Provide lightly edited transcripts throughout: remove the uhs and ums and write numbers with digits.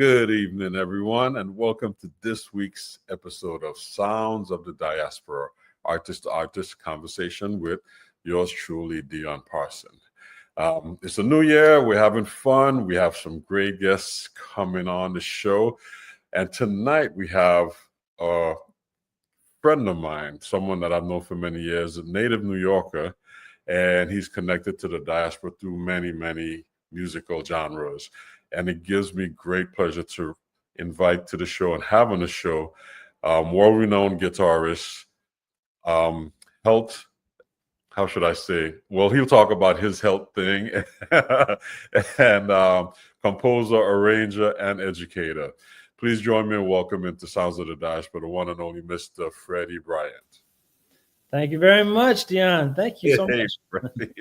Good evening, everyone, and welcome to this week's episode of Sounds of the Diaspora, artist-to-artist conversation with yours truly, Dion Parson. It's a new year. We're having fun. We have some great guests coming on the show. And tonight we have a friend of mine, someone that I've known for many years, a native New Yorker, and he's connected to the diaspora through many, many musical genres. And it gives me great pleasure to invite to the show and have on the show world-renowned guitarist, health. How should I say? Well, he'll talk about his health thing, and composer, arranger, and educator. Please join me in welcoming to Sounds of the Diaspora, the one and only Mr. Freddie Bryant. Thank you very much, Dion. Thank you so much. Freddie.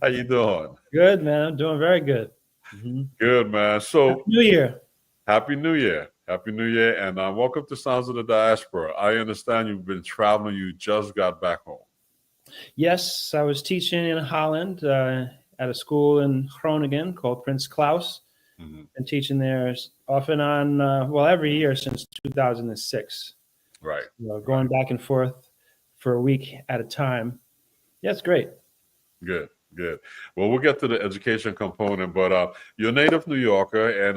How you doing? Good, man. I'm doing very good. Mm-hmm. Good, man. So Happy New Year. Happy New Year. Happy New Year. And welcome to Sounds of the Diaspora. I understand you've been traveling. You just got back home. Yes, I was teaching in Holland at a school in Groningen called Prince Claus. Mm-hmm. Been teaching there off and on, every year since 2006. Right. Going back and forth for a week at a time. Yeah, it's great. Good. Well, we'll get to the education component, but you're a native New Yorker and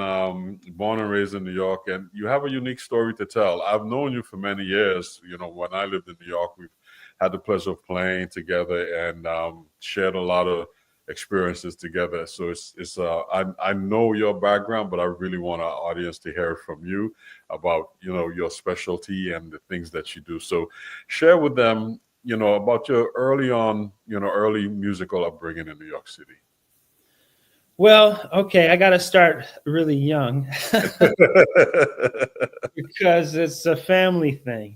born and raised in New York, and you have a unique story to tell. I've known you for many years. You know, when I lived in New York, we've had the pleasure of playing together and shared a lot of experiences together. So I know your background, but I really want our audience to hear from you about, your specialty and the things that you do. So share with them, about your early musical upbringing in New York City. Well, okay, I got to start really young because it's a family thing,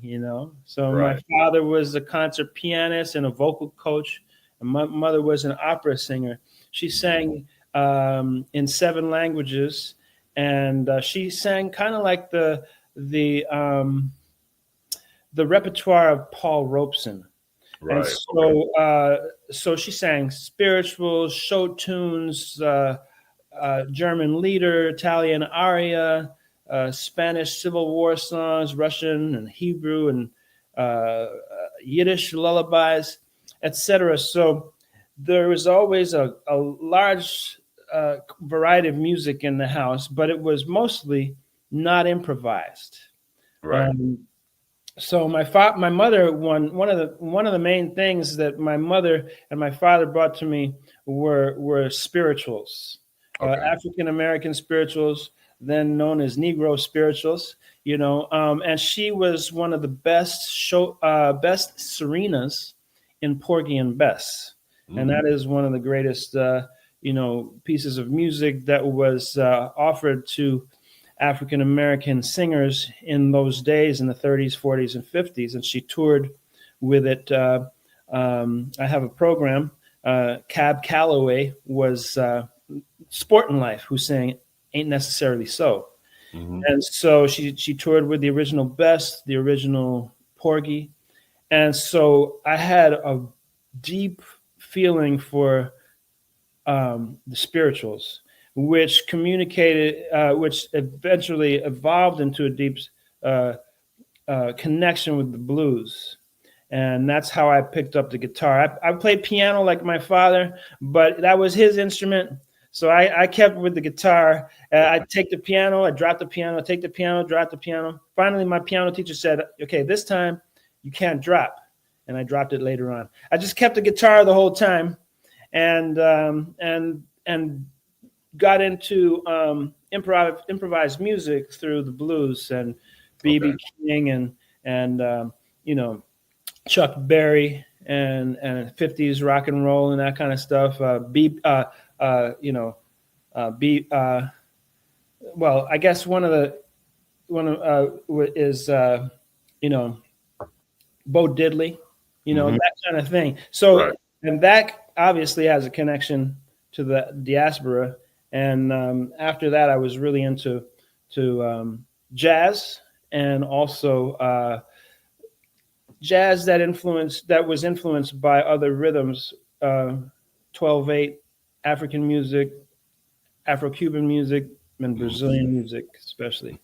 So right. My father was a concert pianist and a vocal coach, and my mother was an opera singer. She sang in 7 languages, and she sang kind of like the repertoire of Paul Robeson. Right. And so she sang spirituals, show tunes, German lieder, Italian aria, Spanish Civil War songs, Russian and Hebrew and Yiddish lullabies, etc. So there was always a large variety of music in the house, but it was mostly not improvised. Right. So my mother, one of the main things that my mother and my father brought to me were spirituals, okay. African American spirituals, then known as Negro spirituals. And she was one of the best serenas in Porgy and Bess, and that is one of the greatest pieces of music that was offered to African American singers in those days in the 30s, 40s, and 50s, and she toured with it. I have a program. Cab Calloway was Sportin' Life, who sang "Ain't Necessarily So," and so she toured with the original Bess, the original Porgy, and so I had a deep feeling for the spirituals, which communicated, which eventually evolved into a deep connection with the blues. And that's how I picked up the guitar. I played piano like my father, but that was his instrument. So I kept with the guitar. I'd take the piano, I'd drop the piano, take the piano, drop the piano. Finally, my piano teacher said, okay, this time you can't drop. And I dropped it later on. I just kept the guitar the whole time and got into improvised music through the blues and B.B. King and Chuck Berry and 50s rock and roll and that kind of stuff. I guess one is Bo Diddley, that kind of thing. So right. And that obviously has a connection to the diaspora. And after that, I was really into jazz and also jazz that was influenced by other rhythms, 12/8, African music, Afro-Cuban music, and Brazilian music, especially.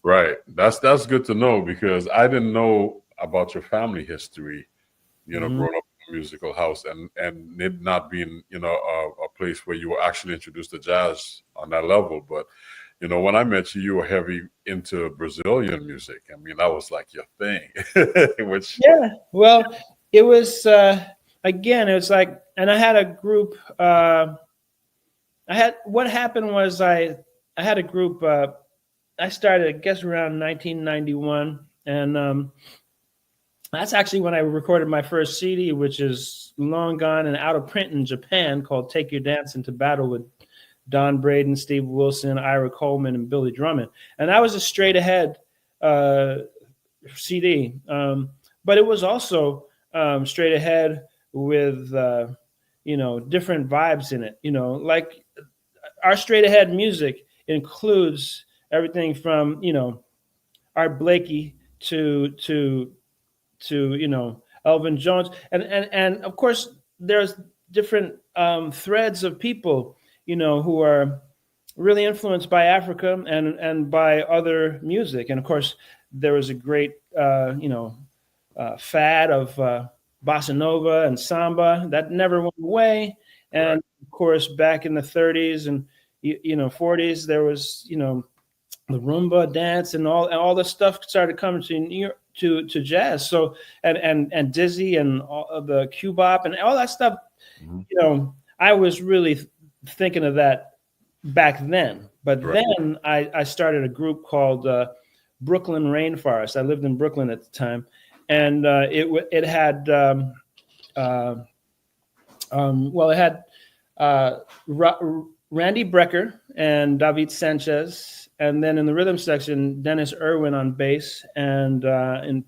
Right. That's good to know, because I didn't know about your family history, growing up in a musical house, and it not being, a place where you were actually introduced to jazz on that level. But, when I met you, you were heavy into Brazilian music. I mean, that was like your thing, which. Yeah. Well, it was, again, it was like, and I had a group, what happened was I had a group, I started, I guess, around 1991, and that's actually when I recorded my first CD, which is long gone and out of print in Japan, called "Take Your Dance into Battle" with Don Braden, Steve Wilson, Ira Coleman, and Billy Drummond. And that was a straight ahead CD, but it was also straight ahead with different vibes in it. Like our straight ahead music includes everything from Art Blakey to Elvin Jones, and of course there's different threads of people who are really influenced by Africa and by other music. And of course there was a great fad of bossa nova and samba that never went away. And Right. of course back in the 30s and 40s there was the rumba dance and all the stuff started coming to jazz. So and dizzy and all of the cubop and all that stuff. I was really thinking of that back then. But Right. then I started a group called Brooklyn Rainforest. I lived in Brooklyn at the time, and it had it had Randy Brecker and David Sanchez, and then in the rhythm section, Dennis Irwin on bass, and on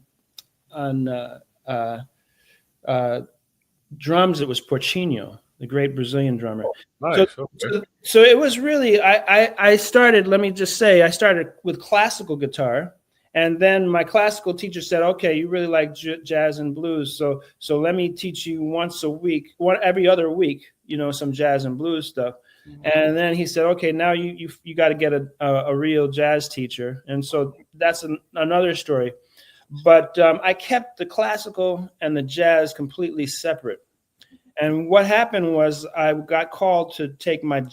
drums, it was Porcinho, the great Brazilian drummer. Nice. Okay. So it was really, I started, let me just say, I started with classical guitar. And then my classical teacher said, okay, you really like jazz and blues. So let me teach you once a week, every other week, some jazz and blues stuff. And then he said, okay, now you got to get a real jazz teacher. And so that's another story. But I kept the classical and the jazz completely separate. And what happened was I got called to take my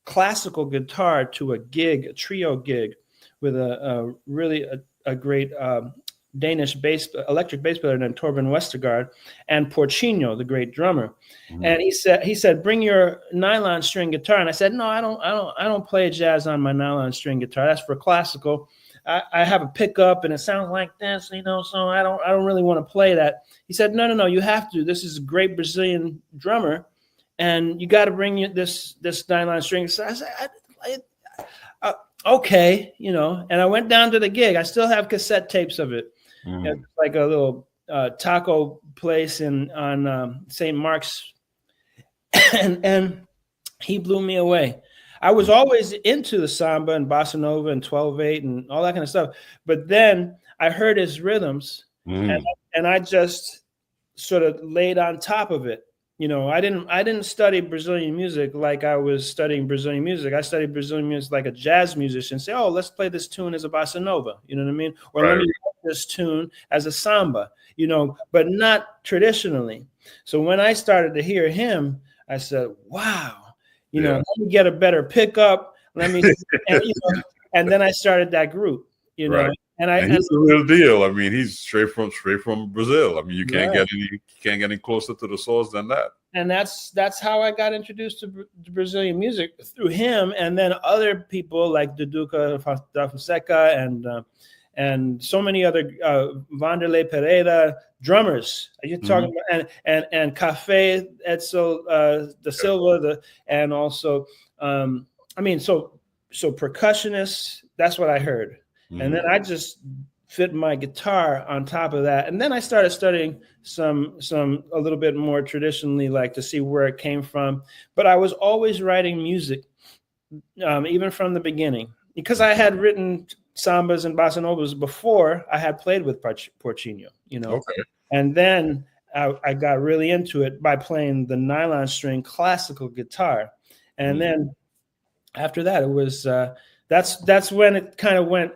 classical guitar to a trio gig with a really great Danish electric bass player named Torben Westergaard, and Porcinho, the great drummer. And he said, bring your nylon string guitar. And I said, no, I don't play jazz on my nylon string guitar. That's for classical. I have a pickup and it sounds like this, so I don't really want to play that. He said, no, you have to. This is a great Brazilian drummer, and you got to bring this nylon string. So I said, okay, and I went down to the gig. I still have cassette tapes of it. It's like a little taco place on St. Mark's, and he blew me away. I was always into the samba and bossa nova and 12/8 and all that kind of stuff, but then I heard his rhythms, and I just sort of laid on top of it. I didn't study Brazilian music like I was studying Brazilian music. I studied Brazilian music like a jazz musician. Say, oh, let's play this tune as a bossa nova. You know what I mean? Or let me play this tune as a samba. But not traditionally. So when I started to hear him, I said, wow. Let me get a better pickup. Let me, and then I started that group. Right. And he's the real deal. I mean, he's straight from Brazil. I mean, you can't right. get any closer to the source than that. And that's how I got introduced to Brazilian music, through him, and then other people like Duduca da Fonseca and so many other Vanderlei Pereira drummers. You're talking about and Café Edsel da Silva, and also so percussionists. That's what I heard. And then I just fit my guitar on top of that. And then I started studying some a little bit more traditionally, like to see where it came from. But I was always writing music, even from the beginning, because I had written sambas and bossa novas before I had played with Porcinho, Okay. And then I got really into it by playing the nylon string classical guitar. And then after that, it was that's when it kind of went.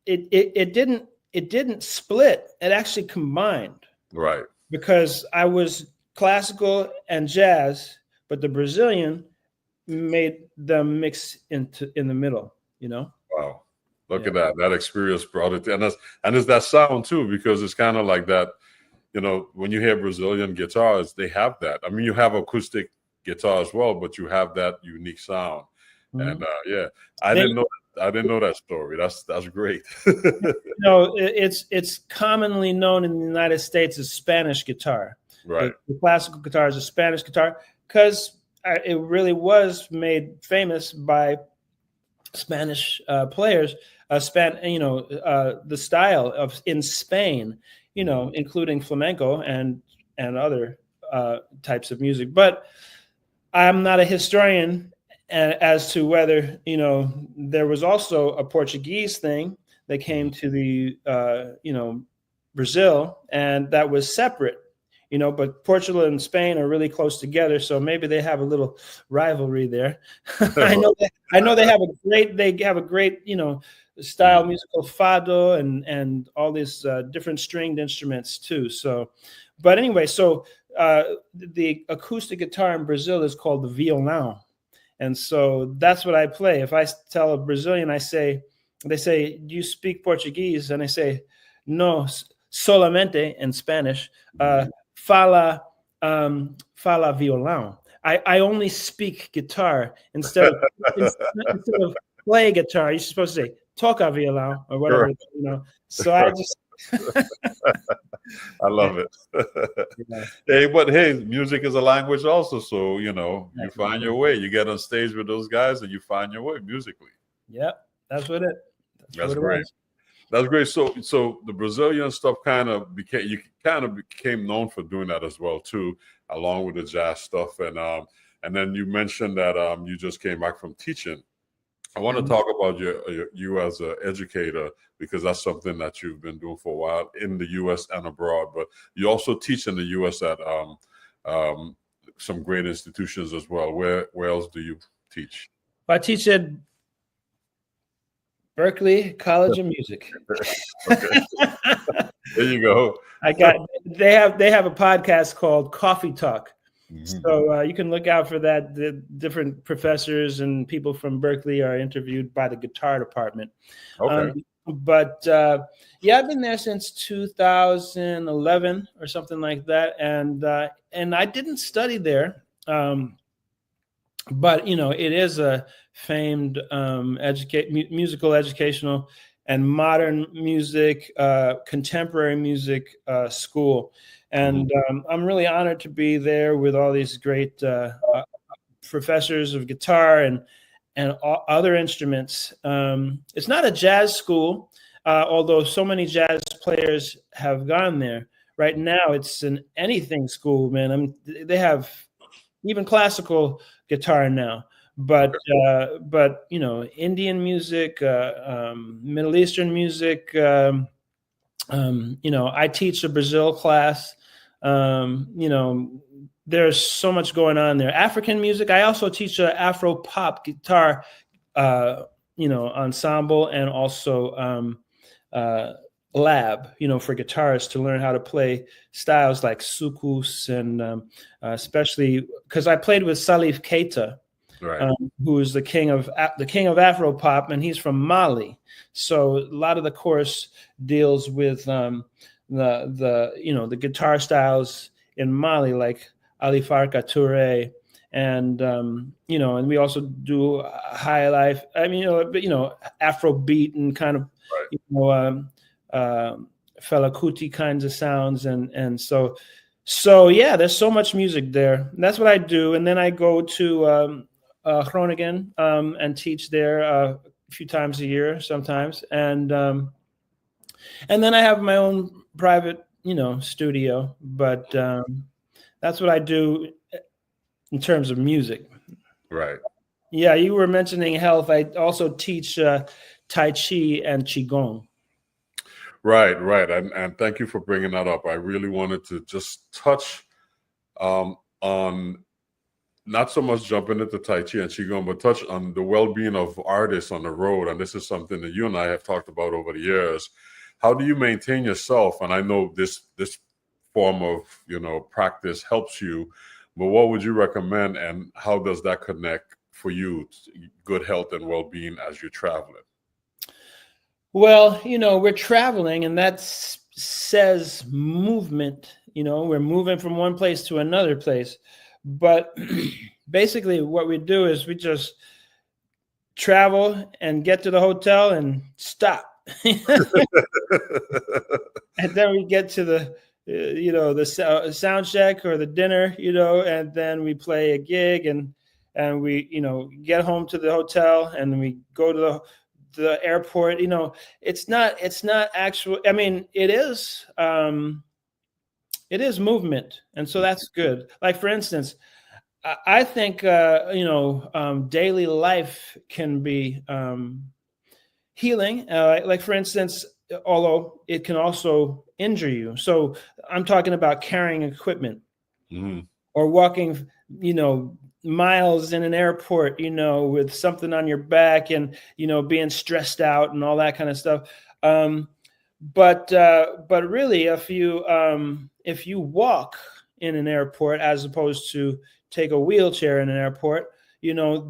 It didn't split. It actually combined. Right. Because I was classical and jazz, but the Brazilian made them mix in the middle. Wow. Look at that. That experience brought it, and it's that sound too, because it's kind of like that. When you hear Brazilian guitars, they have that. I mean, you have acoustic guitar as well, but you have that unique sound. And I didn't know that story. That's great. It's commonly known in the United States as Spanish guitar. Right. The classical guitar is a Spanish guitar because it really was made famous by Spanish players. The style of in Spain, including flamenco and other types of music. But I'm not a historian as to whether there was also a Portuguese thing that came to the Brazil, and that was separate. But Portugal and Spain are really close together, so maybe they have a little rivalry there. I know they have a great style, musical fado and all these different stringed instruments too. So, but anyway, the acoustic guitar in Brazil is called the violão, and so that's what I play. If I tell a Brazilian, they say, "Do you speak Portuguese?" And I say, "No, solamente," in Spanish. Fala violão. I only speak guitar instead of play guitar. You're supposed to say toca violão or whatever. Sure. So I just I love it. Hey, music is a language also. So you find your way. You get on stage with those guys, and you find your way musically. Yeah, that's great. That's great. So the Brazilian stuff became known for doing that as well too, along with the jazz stuff. And then you mentioned that you just came back from teaching. I want to talk about you as an educator, because that's something that you've been doing for a while in the U.S. and abroad. But you also teach in the U.S. at some great institutions as well. Where else do you teach? I teach at Berklee College of Music. Okay. There you go. They have a podcast called Coffee Talk. Mm-hmm. So you can look out for that. The different professors and people from Berklee are interviewed by the guitar department. Okay. I've been there since 2011 or something like that, and I didn't study there, but it is a famed musical, educational, and modern music, contemporary music school. And I'm really honored to be there with all these great professors of guitar and other instruments. It's not a jazz school, although so many jazz players have gone there. Right now, it's an anything school, man. They have even classical guitar now, but Indian music, Middle Eastern music. I teach a Brazil class. There's so much going on there. African music. I also teach a Afro pop guitar, ensemble, and also lab, for guitarists to learn how to play styles like soukous, and especially because I played with Salif Keita, right, who is the king of Afro pop, and he's from Mali. So a lot of the course deals with the guitar styles in Mali, like Ali Farka Touré, and and we also do high life. Afrobeat and kind of Fela Kuti kinds of sounds, and so there's so much music there. And that's what I do, and then I go to Groningen and teach there a few times a year sometimes, and then I have my own private studio, but that's what I do in terms of music. Right. Yeah, you were mentioning health. I also teach Tai Chi and Qigong. Right. And thank you for bringing that up. I really wanted to just touch on not so much jumping into Tai Chi and Qigong, but touch on the well-being of artists on the road. And this is something that you and I have talked about over the years. How do you maintain yourself? And I know this form of, practice helps you, but what would you recommend, and how does that connect for you to good health and well-being as you're traveling? Well, we're traveling, and that says movement. We're moving from one place to another place. But basically what we do is we just travel and get to the hotel and stop. And then we get to the, the sound check or the dinner, and then we play a gig, and we, get home to the hotel, and we go to the airport. It's not actual. I mean, it is movement. And so that's good. Like, for instance, I think, daily life can be healing. Like, for instance, although it can also injure you. So I'm talking about carrying equipment or walking, miles in an airport, with something on your back and, being stressed out and all that kind of stuff. But really, if you walk in an airport as opposed to take a wheelchair in an airport,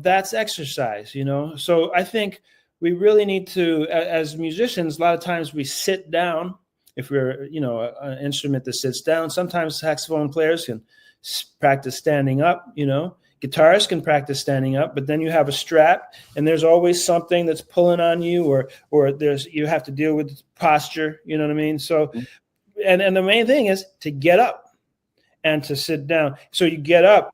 that's exercise. So I think we really need to, as musicians, a lot of times we sit down. If we're an instrument that sits down, sometimes saxophone players can practice standing up. Guitarists can practice standing up, but then you have a strap, and there's always something that's pulling on you, or you have to deal with posture. You know what I mean? So, and the main thing is to get up and to sit down. So you get up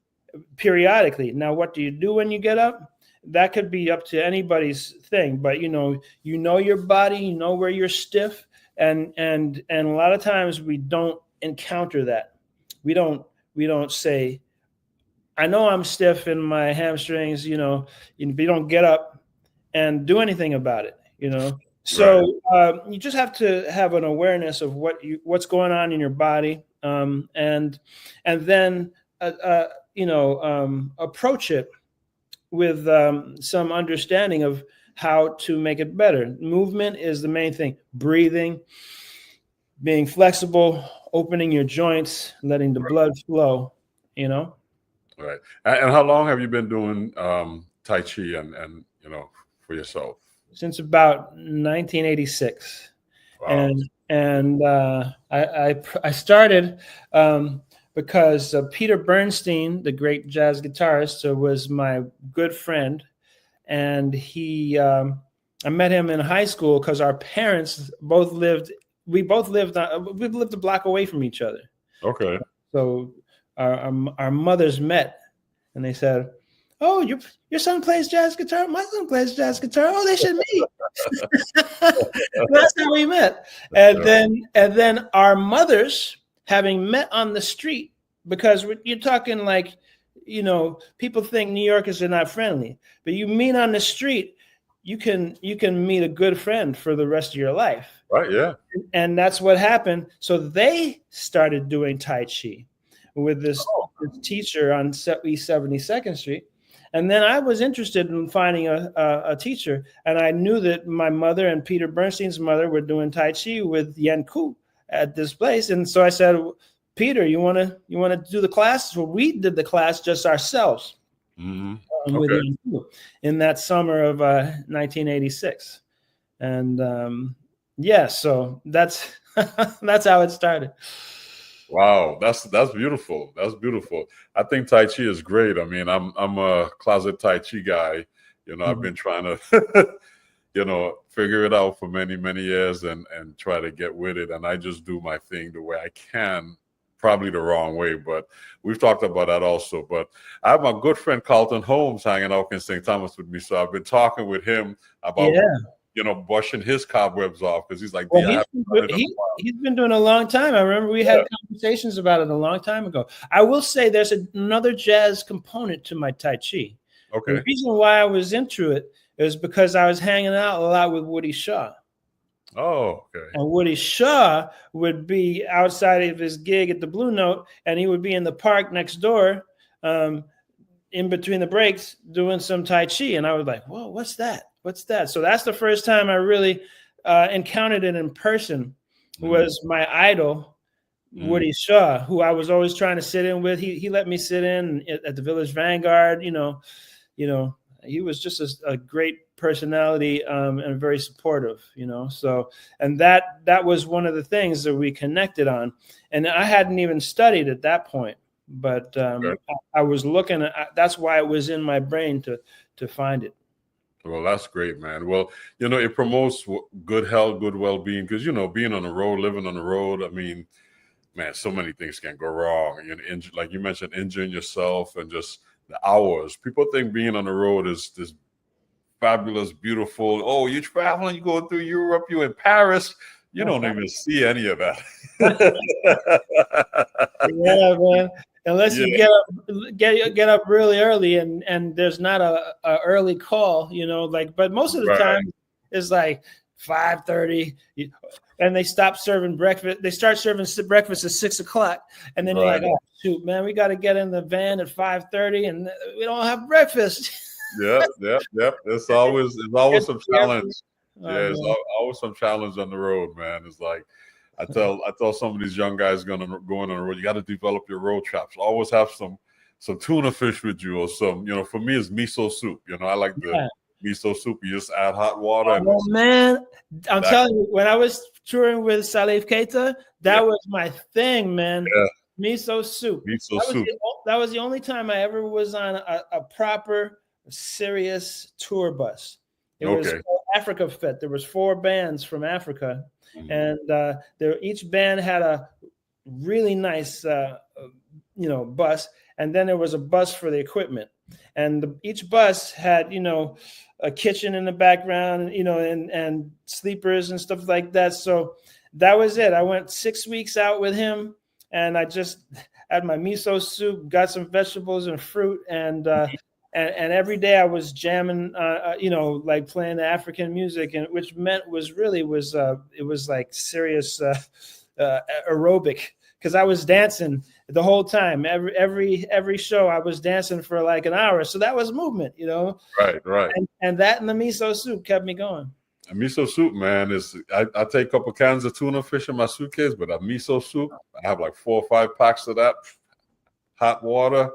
periodically. Now, what do you do when you get up? That could be up to anybody's thing, but you know your body, where you're stiff, and a lot of times we don't encounter that. We don't say, I know I'm stiff in my hamstrings, you don't get up and do anything about it, So right. You just have to have an awareness of what's going on in your body, and then approach it with some understanding of how to make it better. Movement is the main thing. Breathing, being flexible, opening your joints, letting the blood flow, Right. And how long have you been doing Tai Chi and for yourself? Since about 1986. Wow. And I started because Peter Bernstein, the great jazz guitarist, was my good friend, and I met him in high school because our parents we lived a block away from each other. Okay. So our mothers met, and they said, "Oh, your son plays jazz guitar. My son plays jazz guitar. Oh, they should meet." That's how we met. And then our mothers, having met on the street, because you're talking like, people think New Yorkers are not friendly, but you meet on the street, you can meet a good friend for the rest of your life. Right. Yeah. And that's what happened. So they started doing Tai Chi with this teacher on East 72nd Street. And then I was interested in finding a teacher, and I knew that my mother and Peter Bernstein's mother were doing Tai Chi with Yen Ku at this place. And so I said, "Peter, you want to do the class?" So we did the class just ourselves with Yen Ku in that summer of 1986. And so that's that's how it started. Wow, that's beautiful. That's beautiful. I think Tai Chi is great. I mean, I'm a closet Tai Chi guy. I've been trying to, figure it out for many, many years and try to get with it. And I just do my thing the way I can, probably the wrong way, but we've talked about that also. But I have my good friend Carlton Holmes hanging out in St. Thomas with me. So I've been talking with him about brushing his cobwebs off, because he's like, he's been doing it a long time. I remember we had conversations about it a long time ago. I will say there's another jazz component to my Tai Chi. Okay. The reason why I was into it is because I was hanging out a lot with Woody Shaw. Oh, okay. And Woody Shaw would be outside of his gig at the Blue Note, and he would be in the park next door, in between the breaks doing some Tai Chi. And I was like, whoa, what's that? What's that? So that's the first time I really encountered it in person. Was my idol, Woody Shaw, who I was always trying to sit in with. He let me sit in at the Village Vanguard. You know, he was just a great personality and very supportive. You know, so and that was one of the things that we connected on. And I hadn't even studied at that point, but I was looking at. That's why it was in my brain to find it. Well, that's great, man. Well, you know, it promotes good health, good well-being, because, you know, being on the road, living on the road, I mean, man, so many things can go wrong. You know, like you mentioned, injuring yourself and just the hours. People think being on the road is this fabulous, beautiful. Oh, you're traveling, you're going through Europe, you're in Paris. You don't even see any of that. Yeah, man. Unless you get up really early and there's not a early call, you know, like, but most of the time it's like 5:30 and they stop serving breakfast. They start serving breakfast at 6 o'clock. And then you're like, oh shoot, man, we got to get in the van at 5:30 and we don't have breakfast. Yep. There's always some challenge. There's always some challenge on the road, man. It's like, I tell some of these young guys going on the road, you got to develop your road chops. Always have some tuna fish with you, or some, you know, for me it's miso soup. You know, I like the miso soup. You just add hot water. Oh man, I'm telling you, when I was touring with Salif Keita, that was my thing, man. Yeah. Miso soup. That was the only time I ever was on a proper, serious tour bus. It was Africa Fest. There was 4 bands from Africa. And each band had a really nice, bus, and then there was a bus for the equipment. And each bus had, you know, a kitchen in the background, you know, and sleepers and stuff like that. So that was it. I went 6 weeks out with him, and I just had my miso soup, got some vegetables and fruit, and every day I was jamming, like playing the African music, and which meant it was like serious aerobic, because I was dancing the whole time. Every show I was dancing for like an hour, so that was movement, you know. Right. And that and the miso soup kept me going. A miso soup, man, is I take a couple cans of tuna fish in my suitcase, but a miso soup, I have like 4 or 5 packs of that. Hot water.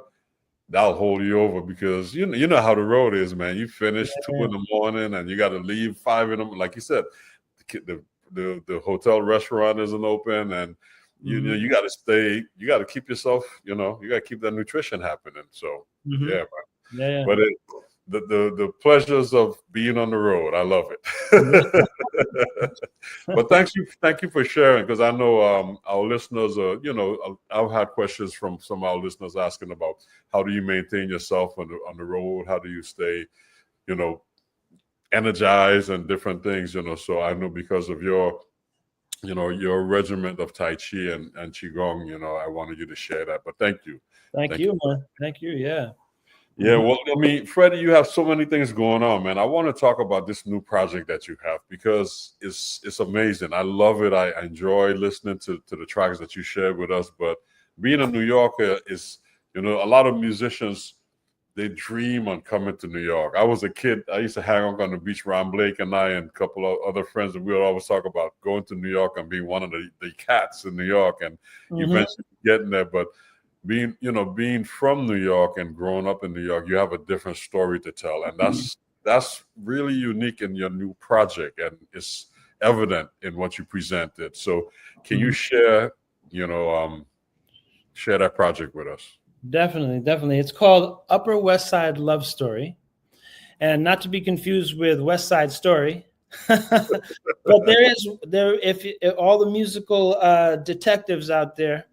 That'll hold you over, because you know how the road is, man. You finish 2 in the morning and you got to leave 5 in the, like you said, the hotel restaurant isn't open, and you know you got to stay. You got to keep yourself. You know, you got to keep that nutrition happening. So man. Yeah. But the pleasures of being on the road, I love it. But thank you for sharing, because I know our listeners I've had questions from some of our listeners asking about how do you maintain yourself on the road, how do you stay, you know, energized and different things, you know. So I know because of your regiment of Tai Chi and Qigong, you know, I wanted you to share that. But thank you. Thank you, man. Thank you. Yeah. Yeah, well, I mean, Freddie, you have so many things going on, man. I want to talk about this new project that you have, because it's amazing. I love it. I enjoy listening to the tracks that you shared with us. But being a New Yorker is, you know, a lot of musicians, they dream on coming to New York. I was a kid. I used to hang out on the beach, Ron Blake and I and a couple of other friends, and we would always talk about going to New York and being one of the cats in New York. And you mentioned getting there, but being from New York and growing up in New York, you have a different story to tell, and that's really unique in your new project, and it's evident in what you presented. So, can you share that project with us? Definitely. It's called Upper West Side Love Story, and not to be confused with West Side Story. But if all the musical detectives out there.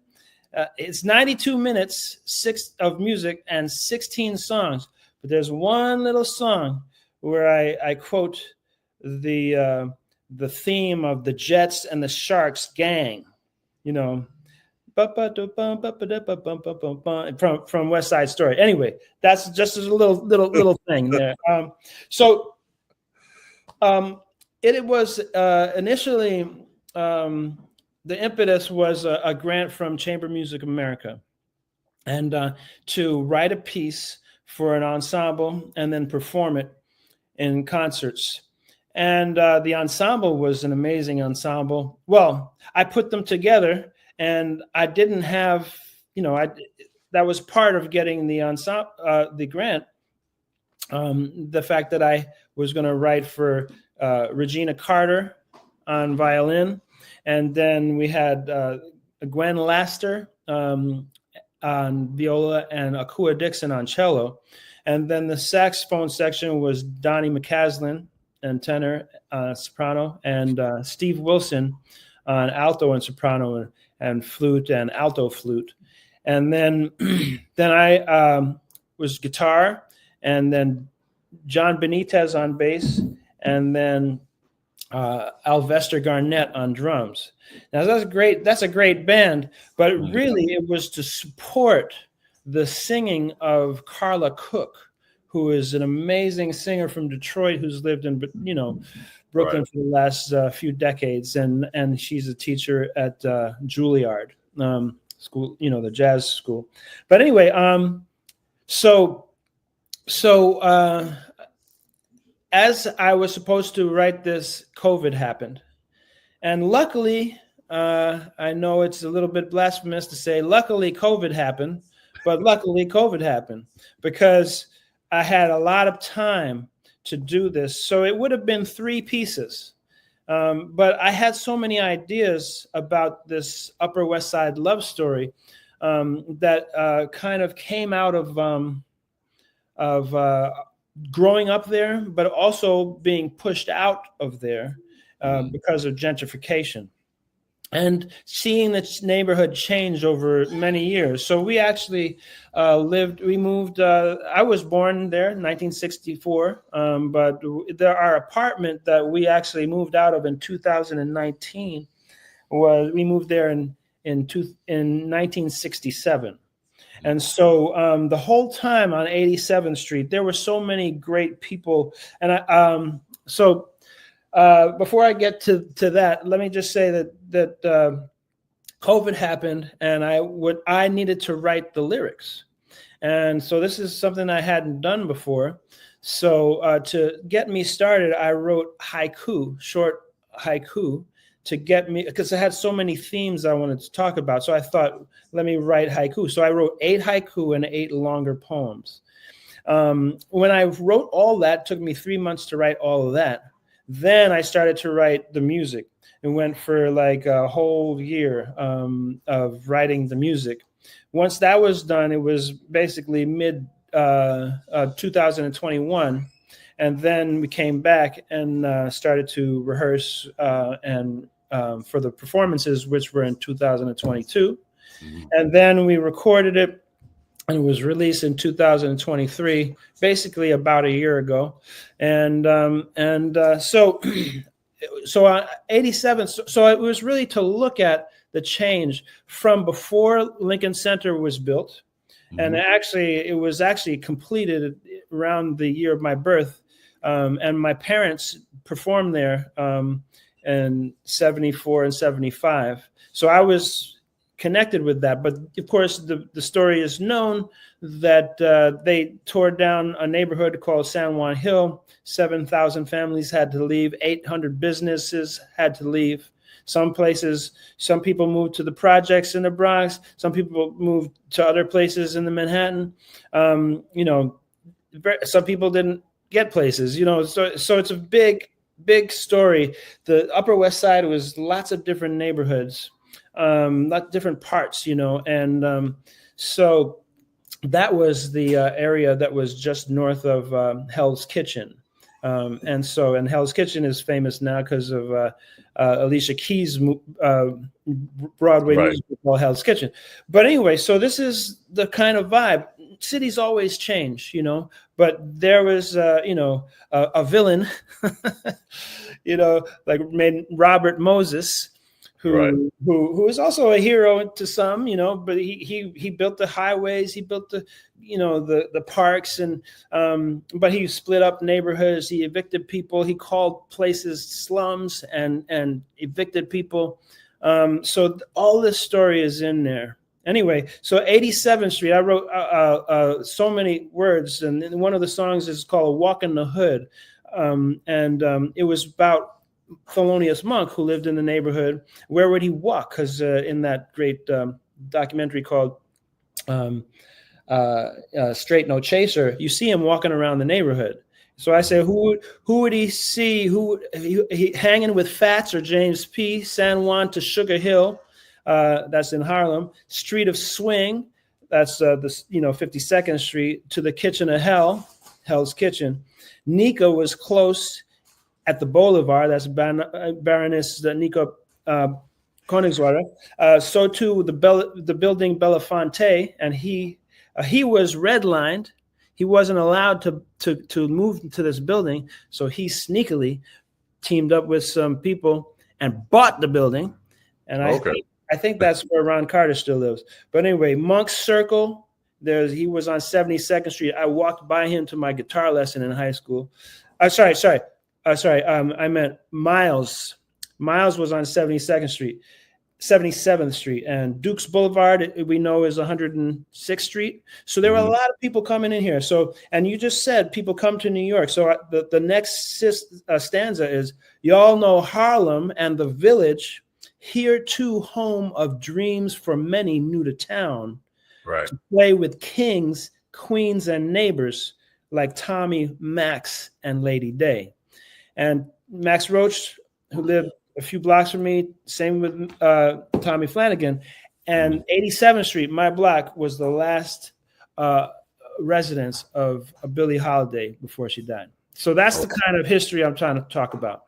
It's 92 minutes, 6 of music and 16 songs. But there's one little song where I quote the theme of the Jets and the Sharks gang, you know, from West Side Story. Anyway, that's just a little thing there. It was initially. The impetus was a grant from Chamber Music America, and to write a piece for an ensemble and then perform it in concerts. And the ensemble was an amazing ensemble. Well, I put them together, and I didn't have, that was part of getting the ensemble, the grant. The fact that I was going to write for Regina Carter on violin, and then we had Gwen Laster on viola and Akua Dixon on cello. And then the saxophone section was Donnie McCaslin and tenor, soprano, and Steve Wilson on alto and soprano and flute and alto flute. And then then I was guitar, and then John Benitez on bass, and then Alvester Garnett on drums. Now that's great. That's a great band, but really it was to support the singing of Carla Cook, who is an amazing singer from Detroit who's lived in, Brooklyn for the last few decades, and she's a teacher at Juilliard school, the jazz school. But anyway, so as I was supposed to write this, COVID happened. And luckily, I know it's a little bit blasphemous to say, luckily COVID happened, but luckily COVID happened because I had a lot of time to do this. So it would have been 3 pieces. But I had so many ideas about this Upper West Side love story that kind of came out of growing up there, but also being pushed out of there because of gentrification and seeing the neighborhood change over many years. So we actually moved, I was born there in 1964, but our apartment that we actually moved out of in 2019 we moved there in 1967. And so the whole time on 87th Street, there were so many great people. And before I get to that, let me just say that COVID happened, and I needed to write the lyrics. And so this is something I hadn't done before. So to get me started, I wrote short haiku, to get me, because I had so many themes I wanted to talk about. So I thought, let me write haiku. So I wrote 8 haiku and 8 longer poems. When I wrote all that, it took me 3 months to write all of that. Then I started to write the music. It went for like a whole year of writing the music. Once that was done, it was basically mid 2021. And then we came back and started to rehearse and for the performances, which were in 2022. Mm-hmm. And then we recorded it, and it was released in 2023, basically about a year ago. And so on 87, so it was really to look at the change from before Lincoln Center was built. Mm-hmm. And it was actually completed around the year of my birth. And my parents performed there in 74 and 75. So I was connected with that. But of course, the story is known that they tore down a neighborhood called San Juan Hill. 7,000 families had to leave. 800 businesses had to leave. Some people moved to the projects in the Bronx. Some people moved to other places in the Manhattan. Some people didn't get places, so it's a big story. The Upper West Side was lots of different neighborhoods, different parts, and so that was the area that was just north of Hell's Kitchen. And Hell's Kitchen is famous now because of Alicia Keys' Broadway musical called Hell's Kitchen. But anyway, so this is the kind of vibe. Cities always change, but there was, a villain, like named Robert Moses, who is also a hero to some, but he built the highways, he built the parks, and but he split up neighborhoods, he evicted people, he called places slums and evicted people. So all this story is in there. Anyway, so 87th Street, I wrote so many words, and one of the songs is called "Walk in the Hood," and it was about Thelonious Monk, who lived in the neighborhood. Where would he walk? Because in that great documentary called Straight No Chaser, you see him walking around the neighborhood. So I say, who would he see? Who he hanging with Fats or James P. San Juan to Sugar Hill, that's in Harlem. Street of Swing, that's 52nd Street, to the Kitchen of Hell, Hell's Kitchen. Nika was close at the Boulevard. That's Baroness Nika Koenigswarter. So too the building Belafonte, and he was redlined. He wasn't allowed to move to this building, so he sneakily teamed up with some people and bought the building. And I think that's where Ron Carter still lives. But anyway, Monk's Circle, he was on 72nd Street. I walked by him to my guitar lesson in high school. Sorry. I meant Miles. Miles was on 72nd Street. 77th Street, and Dukes Boulevard, we know, is 106th Street. So there were a lot of people coming in here. So, and you just said people come to New York. So the next stanza is, y'all know Harlem and the Village, here too home of dreams for many new to town. Right. To play with kings, queens, and neighbors like Tommy, Max, and Lady Day. And Max Roach, who lived a few blocks from me, same with Tommy Flanagan. And 87th Street, my block, was the last residence of Billie Holiday before she died. So that's the kind of history I'm trying to talk about.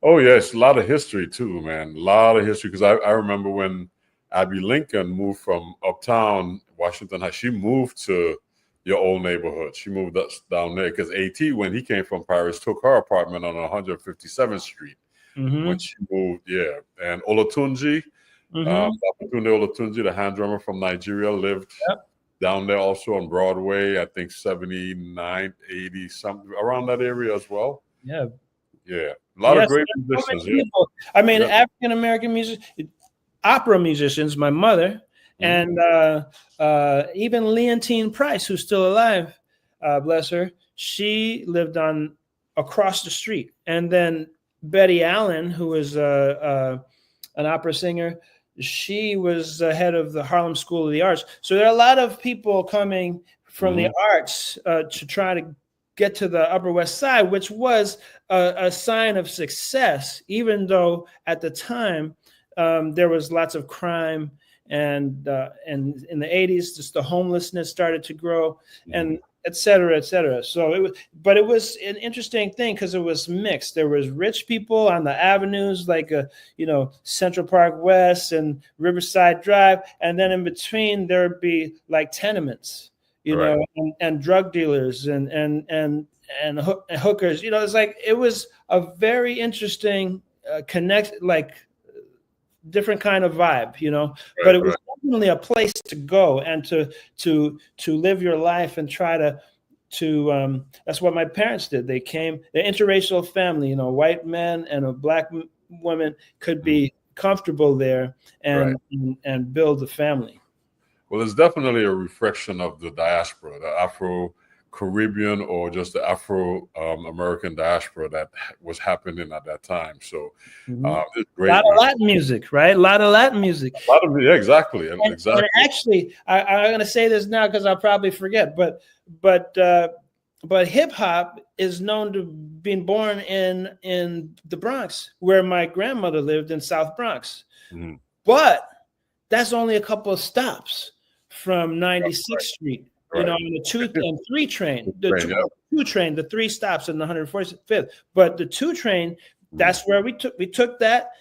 Oh, yes. A lot of history, too, man. A lot of history. Because I remember when Abby Lincoln moved from uptown Washington, she moved to your old neighborhood. She moved us down there because AT, when he came from Paris, took her apartment on 157th Street. When she moved, yeah. And Olatunji, Babatunde Olatunji, the hand drummer from Nigeria, lived down there also on Broadway, I think 79, 80, something, around that area as well. Yeah. Yeah. A lot of great musicians. Yeah. I mean, African-American music, opera musicians, my mother, and even Leontine Price, who's still alive, bless her, she lived on across the street. And then Betty Allen, who was an opera singer, she was the head of the Harlem School of the Arts. So there are a lot of people coming from the arts to try to get to the Upper West Side, which was a sign of success, even though at the time there was lots of crime, and in the 80s, just the homelessness started to grow, and et cetera, et cetera. So it was an interesting thing because it was mixed. There was rich people on the avenues like, Central Park West and Riverside Drive. And then in between, there would be like tenements, and drug dealers and hookers. It's like, it was a very interesting different kind of vibe, but it was definitely a place to go and to live your life and try to that's what my parents did. They came, the interracial family, white men and a black woman could be comfortable there and build a family. Well, it's definitely a reflection of the diaspora, the Afro-Caribbean or just the Afro-American diaspora that was happening at that time. So it's great. A lot of Latin music, right? A lot of Latin music. Exactly. And actually, I'm going to say this now because I'll probably forget, but hip hop is known to being born in the Bronx, where my grandmother lived in South Bronx. But that's only a couple of stops from 96th Street. On the 2 and 3 train, the 2 train, the 3 stops in the 145th. But the 2 train, that's where we took that,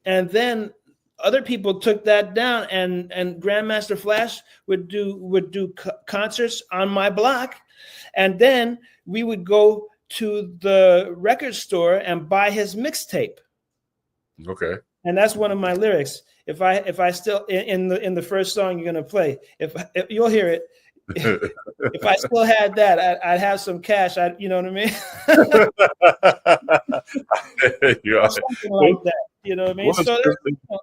and then other people took that down, and Grandmaster Flash would do concerts on my block, and then we would go to the record store and buy his mixtape. Okay. And that's one of my lyrics. If I still in the first song you're gonna play, if you'll hear it. If I still had that, I'd have some cash. You know what I mean? Something like that. You know what I mean? Well,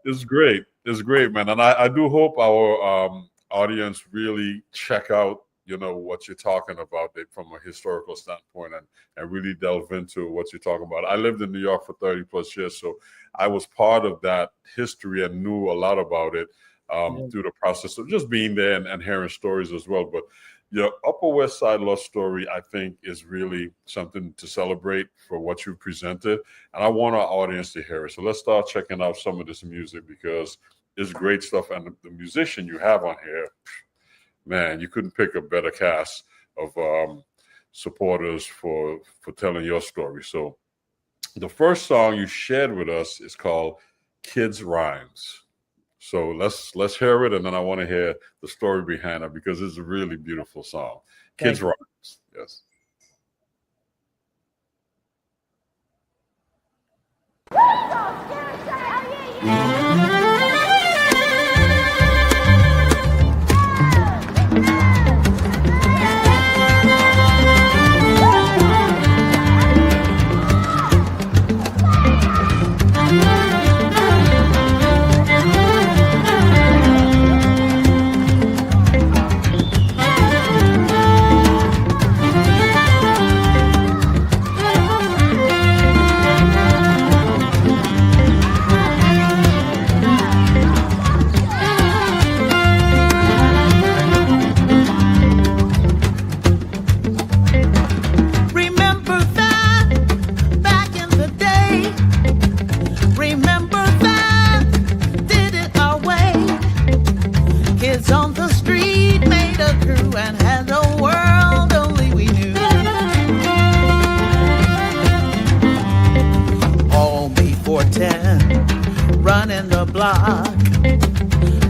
it's great. It's great, man. And I do hope our audience really check out, what you're talking about from a historical standpoint, and really delve into what you're talking about. I lived in New York for 30 plus years, so I was part of that history and knew a lot about it through the process of just being there and hearing stories as well. But your Upper West Side Love Story, I think, is really something to celebrate for what you presented. And I want our audience to hear it. So let's start checking out some of this music, because it's great stuff. And the musician you have on here, man, you couldn't pick a better cast of supporters for telling your story. So the first song you shared with us is called Kids Rhymes. So let's hear it, and then I want to hear the story behind it, because it's a really beautiful song. Kids Rhymes, yes.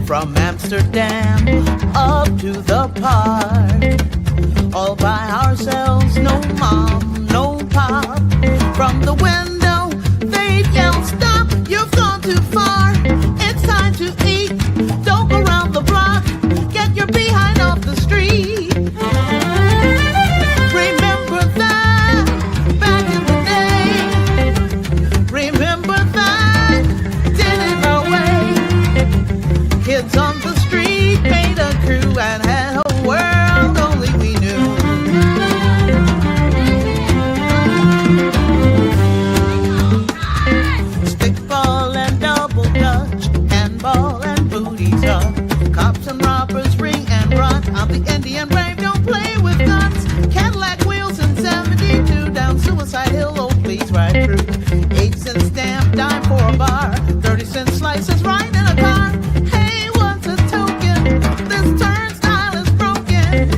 From Amsterdam up to the park, all by ourselves, no mom, no pop. From the window, they'd yell, stop, you've gone too far. It's time to eat, don't go round the block, get your behind off the street. Remember that, back in the day. Remember that, did it our way. Kids on the street made a crew and had a world only we knew. Stickball and double dutch, handball and booty tuck. Cops and robbers ring and run. I'm the Indian brave, don't play with guns. Cadillac wheels in 72 down Suicide Hill, oh please ride through. 8 cents stamp, dime for a bar. 30 cent slices right in a car. Hey, what's a token? This turnstile is broken.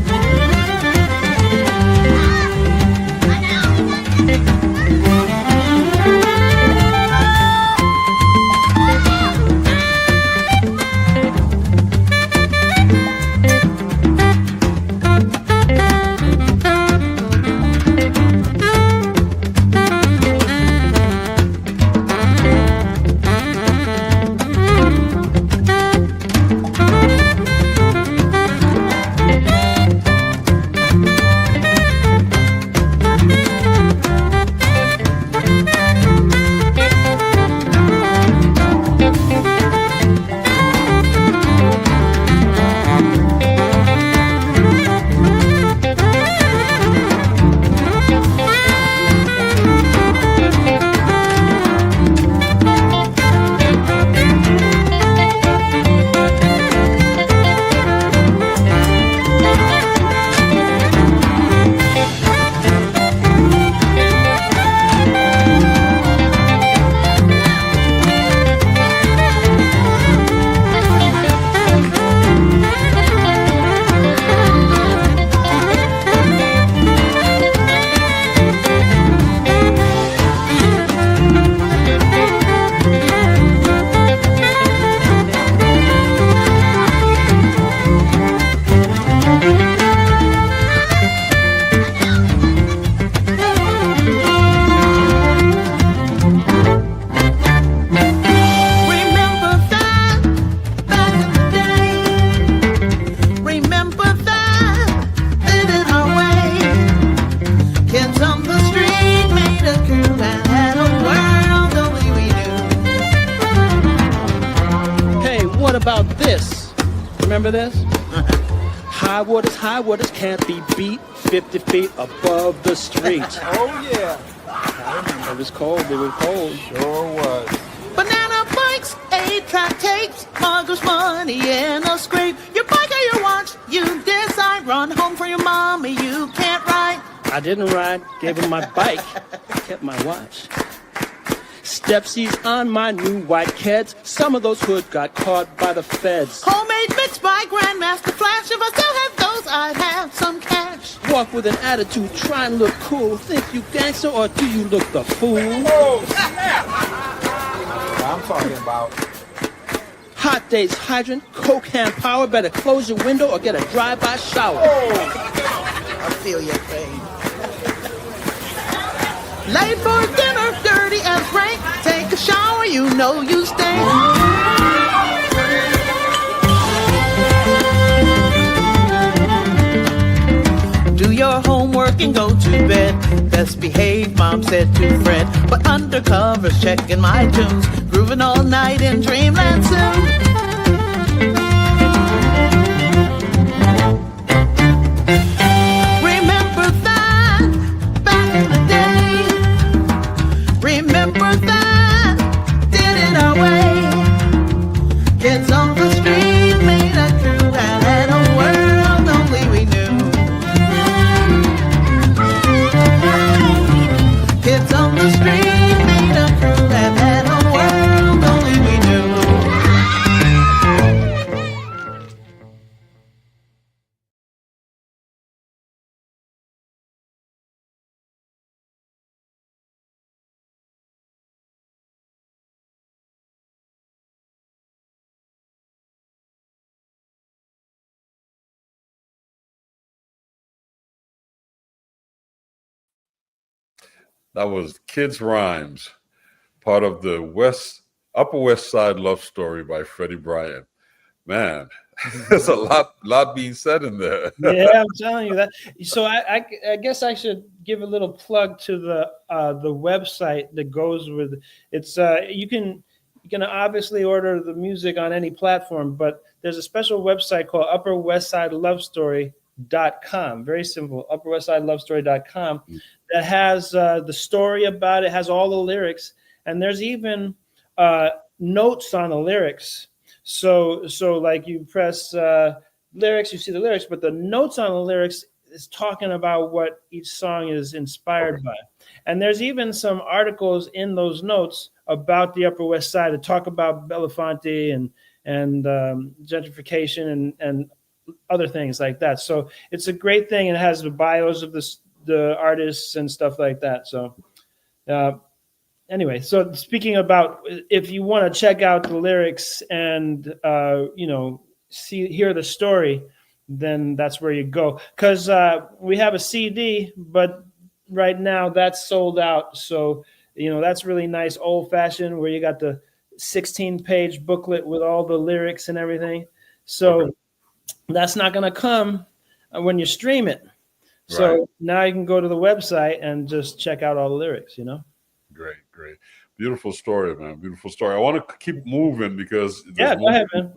Remember this? high waters can't be beat 50 feet above the street. Oh, yeah. It was cold, Sure was. Banana bikes, 8-track tapes, muggers money in a scrape. Your bike or your watch, you decide. Run home for your mommy, you can't ride. I didn't ride, gave him my bike, kept my watch. Stepsies on my new white Keds. Some of those hoods got caught by the feds. Homemade mix by Grandmaster Flash. If I still had those, I'd have some cash. Walk with an attitude, try and look cool. Think you gangster or do you look the fool? Oh, snap! I'm talking about. Hot days, hydrant, coke hand power. Better close your window or get a drive-by shower. I feel your pain. Late for dinner, dirty as rain. Take a shower, you know you stink. Do your homework and go to bed. Best behave, Mom said to Fred. But undercover's checking my tunes, grooving all night in dreamland soon. Remember that back in the day. Remember that did it our way. Kids on the street made a crew and had a world only we knew. Kids on the street made a crew and had a world only we knew. That was Kids Rhymes, part of the Upper West Side Love Story by Freddie Bryant. Man, there's a lot being said in there. Yeah, I'm telling you that. So I guess I should give a little plug to the website that goes with it's. You can obviously order the music on any platform, but there's a special website called UpperWestSideLoveStory.com. Very simple, UpperWestSideLoveStory.com. That has the story about it, has all the lyrics, and there's even notes on the lyrics. So like you press lyrics, you see the lyrics, but the notes on the lyrics is talking about what each song is inspired by. And there's even some articles in those notes about the Upper West Side that talk about Belafonte and gentrification and other things like that. So it's a great thing. It has the bios of the artists and stuff like that. So anyway, so speaking about, if you want to check out the lyrics and hear the story, then that's where you go. Because we have a CD, but right now that's sold out. So that's really nice, old fashioned, where you got the 16-page booklet with all the lyrics and everything. So that's not going to come when you stream it. So now you can go to the website and just check out all the lyrics, Great. Beautiful story, man. Beautiful story. I want to keep moving because go ahead, man.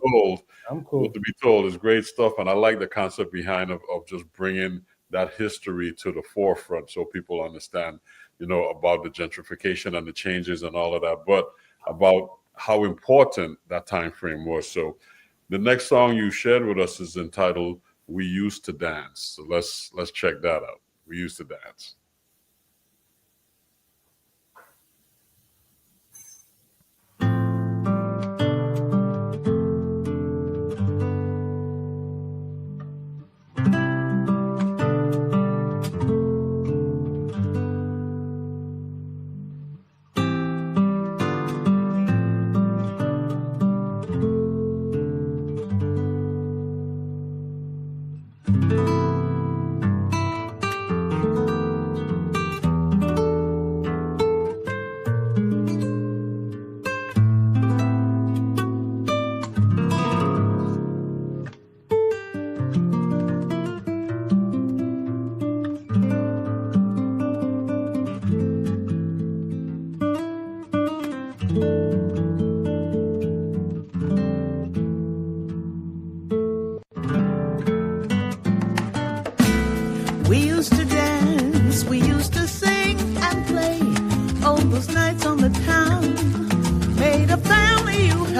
I'm cool. What to be told is great stuff. And I like the concept behind of just bringing that history to the forefront so people understand, about the gentrification and the changes and all of that, but about how important that time frame was. So the next song you shared with us is entitled We Used to Dance. So let's check that out. We Used to Dance.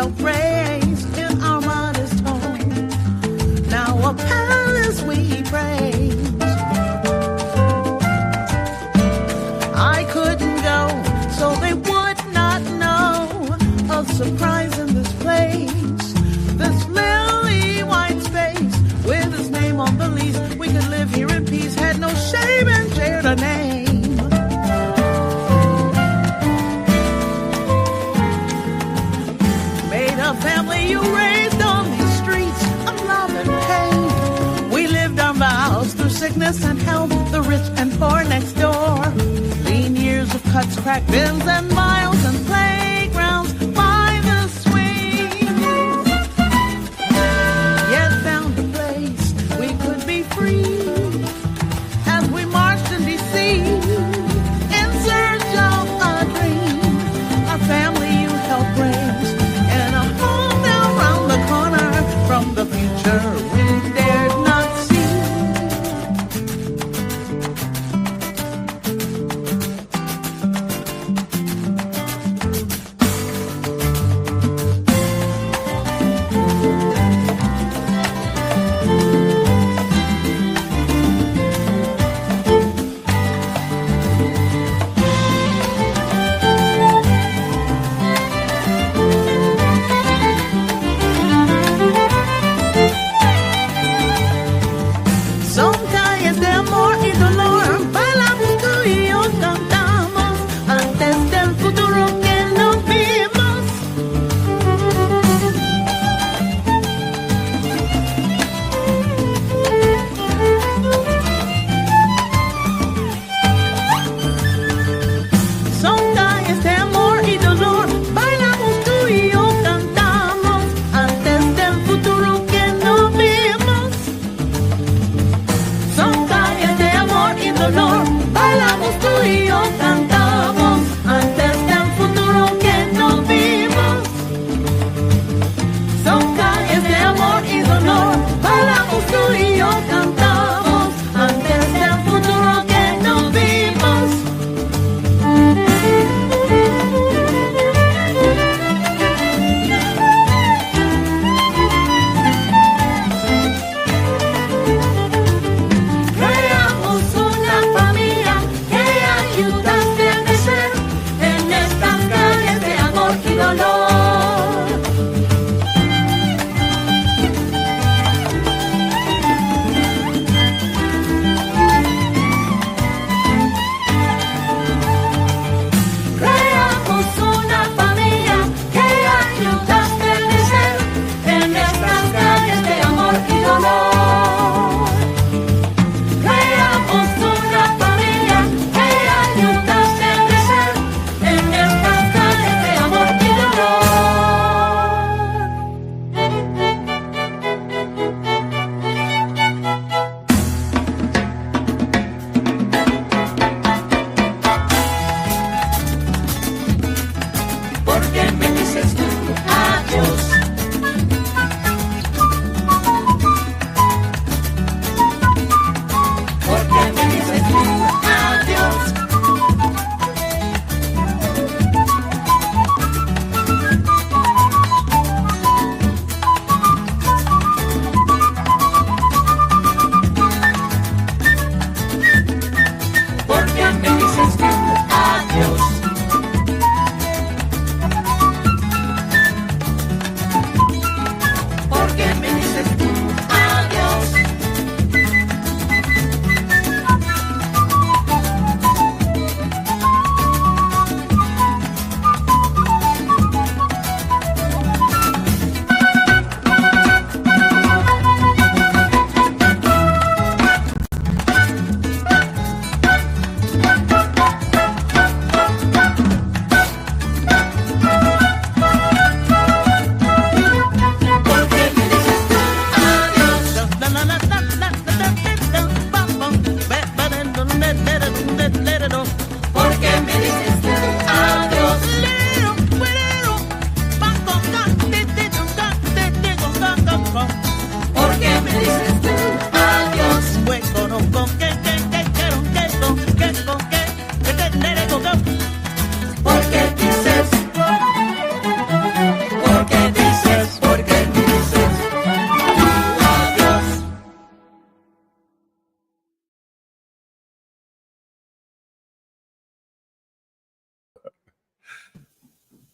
helped raise in our modest home. Now a palace we praise. I couldn't go, so they would not know of surprise in this place. This lily white space with his name on the lease. We could live here in peace, had no shame and shared a name. Made a family you raised on these streets of love and pain. We lived our vows through sickness and health, the rich and poor next door. Lean years of cuts, cracked bins and miles and playgrounds by the swing. Yet found a place we could be free as we marched in D.C. in search of a dream. Our family you helped raise in a home down round the corner from the future we dared not see.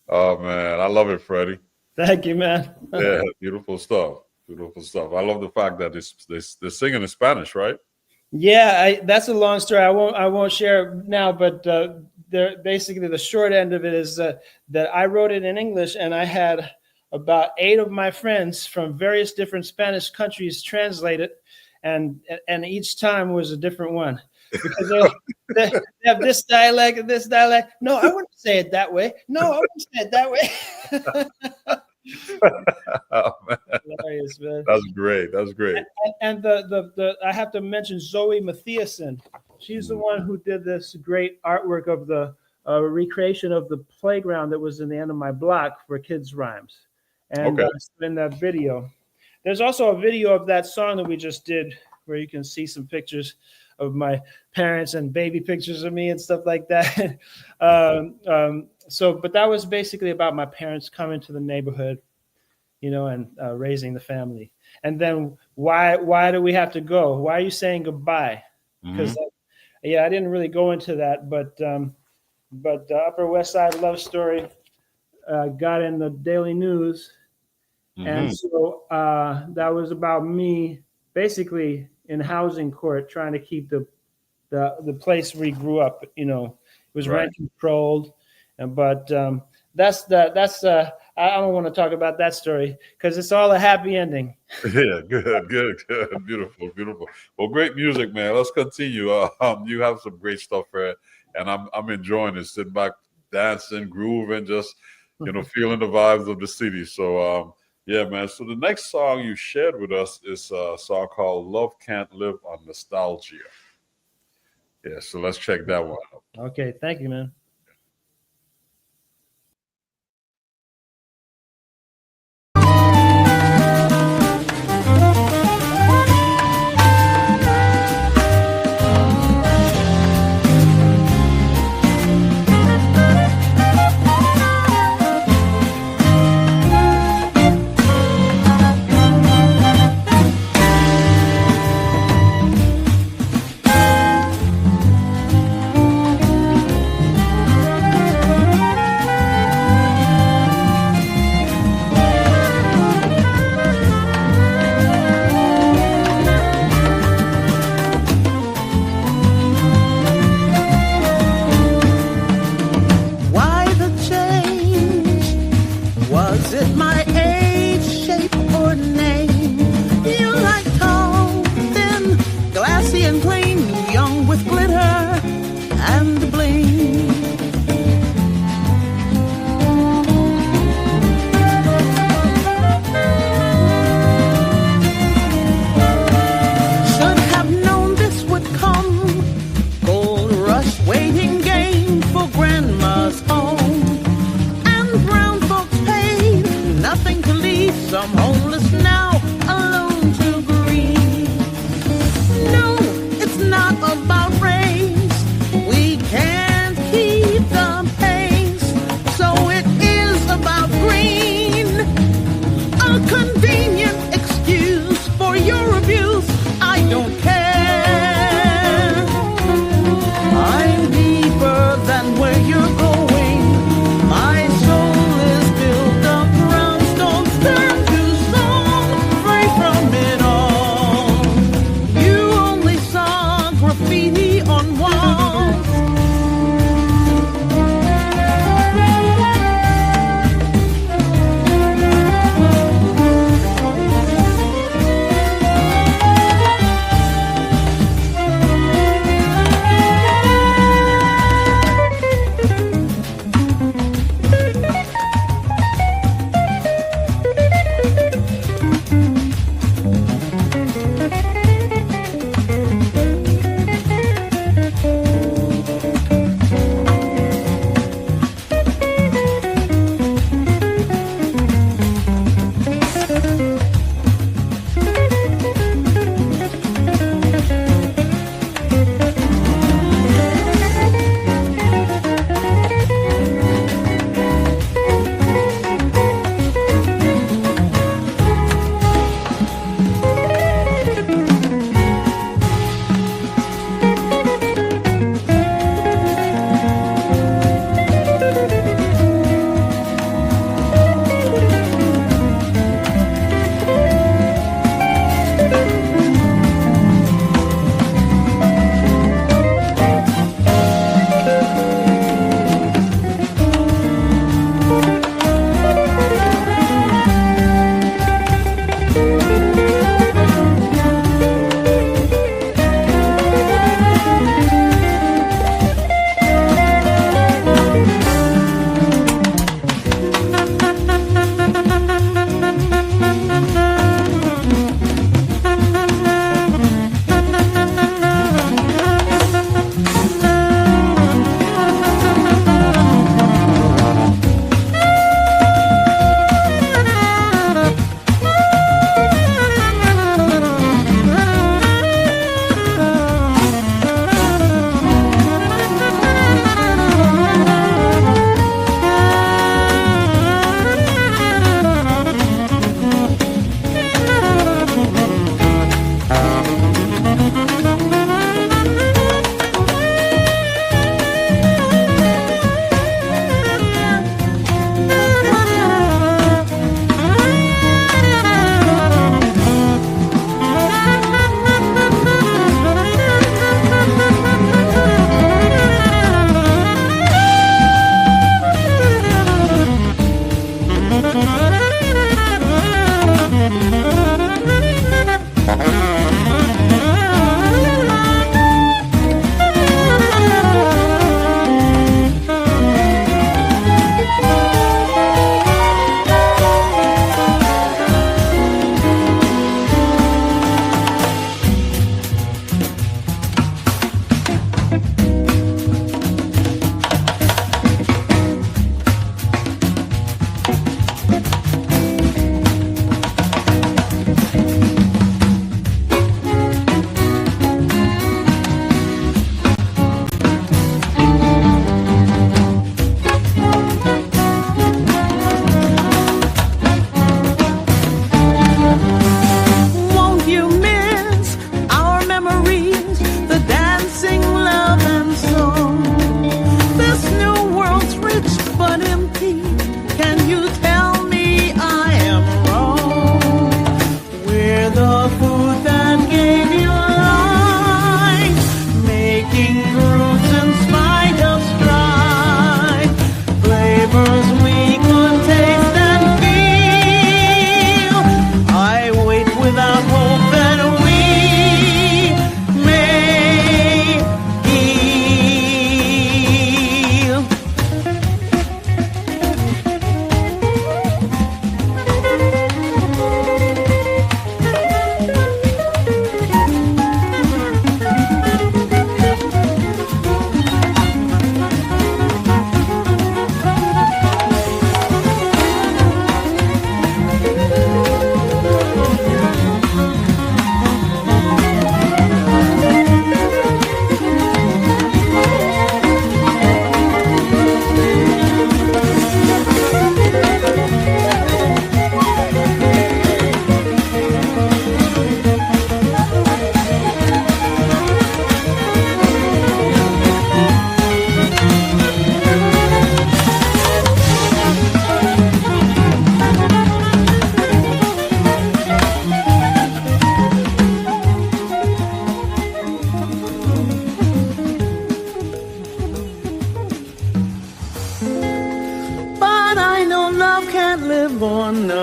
Oh man, I love it, Freddie. Thank you, man. Yeah, beautiful stuff. Beautiful stuff. I love the fact that they're singing in Spanish, right? Yeah, that's a long story. I won't share it now, but basically the short end of it is that I wrote it in English, and I had about 8 of my friends from various different Spanish countries translate it, and each time was a different one. Because they have this dialect and this dialect. No, I wouldn't say it that way. No, I wouldn't say it that way. Oh, man. Hilarious, man. That's great. That's great. And the I have to mention Zoe Mathiasen. She's the one who did this great artwork of the recreation of the playground that was in the end of my block for kids' rhymes. And in that video, there's also a video of that song that we just did where you can see some pictures of my parents and baby pictures of me and stuff like that. But that was basically about my parents coming to the neighborhood, and raising the family. And then why do we have to go? Why are you saying goodbye? Because I didn't really go into that, but Upper West Side Love Story got in the Daily News, and so that was about me basically in housing court trying to keep the place we grew up. It was rent controlled, but that's I don't want to talk about that story because it's all a happy ending. Yeah, good, beautiful. Well, great music, man. Let's continue. You have some great stuff here, and I'm enjoying it. Sitting back, dancing, grooving, just feeling the vibes of the city. So yeah, man. So the next song you shared with us is a song called "Love Can't Live on Nostalgia." Yeah, so let's check that one out. Okay, thank you, man. My soul is built of brownstones turned to So,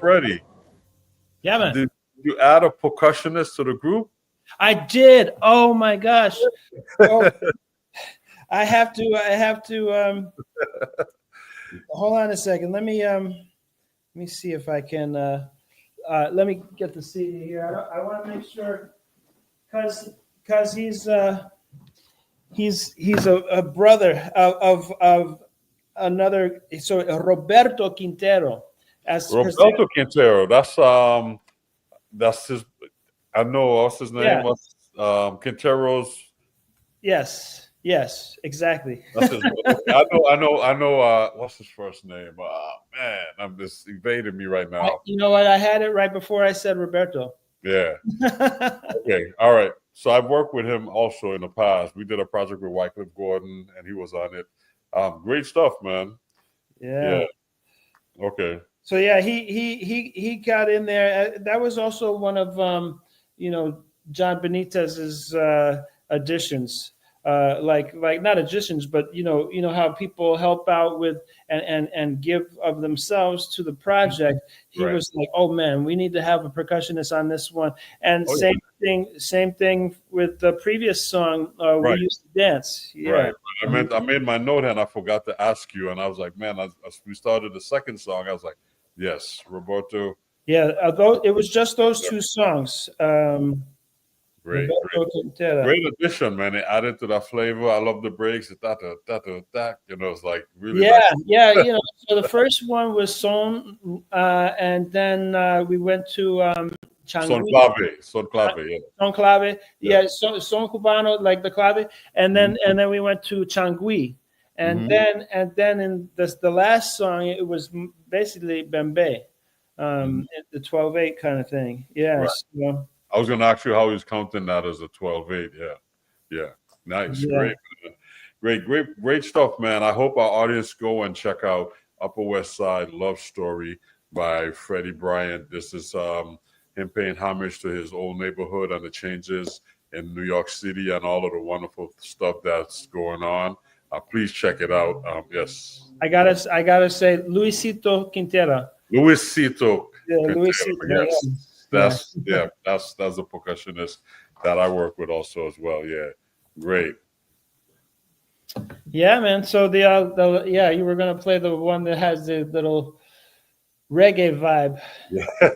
Freddie, Yeah, man. did you add a percussionist to the group? I did. Oh my gosh. Oh, I have to hold on a second. Let me see if I can let me get the CD here. I want to make sure because he's a brother of another, so Roberto Quintero. Roberto Quintero. That's his. I know what's his name. Yeah. What's Quintero's? Yes, exactly. That's his, I know. What's his first name? Man, I'm just evading me right now. You know what? I had it right before I said Roberto. Yeah. Okay. All right. So I've worked with him also in the past. We did a project with Wycliffe Gordon, and he was on it. Great stuff, man. Yeah. Okay. So yeah, he got in there. That was also one of John Benitez's additions. Like not additions, but you know how people help out with and give of themselves to the project. He Right. was like, oh man, we need to have a percussionist on this one. And same thing with the previous song, Right. We Used to Dance. Yeah. Right. I made my note and I forgot to ask you, and I was like, man, as we started the second song, I was like, yes, Roberto. Yeah, although it was just those two songs. Great addition, man. It added to that flavor. I love the breaks. It's like really nice. Yeah. So the first one was Son, and then we went to Son clave, yeah. Son clave, son cubano, like the clave, and then we went to Changui, and then in the last song it was basically Bembe, the 12/8 kind of thing. Yeah. Right. So, I was going to ask you how he's counting that as a 12/8. Yeah. Nice. Yeah. Great stuff, man. I hope our audience go and check out Upper West Side Love Story by Freddie Bryant. This is him paying homage to his old neighborhood and the changes in New York City and all of the wonderful stuff that's going on. Please check it out. Yes. I gotta say, Luisito Quintero. Luisito. Yeah, Quintero, Luisito. yes. That's a percussionist that I work with also as well. Yeah, great. Yeah, man. So you were gonna play the one that has the little reggae vibe. Yeah,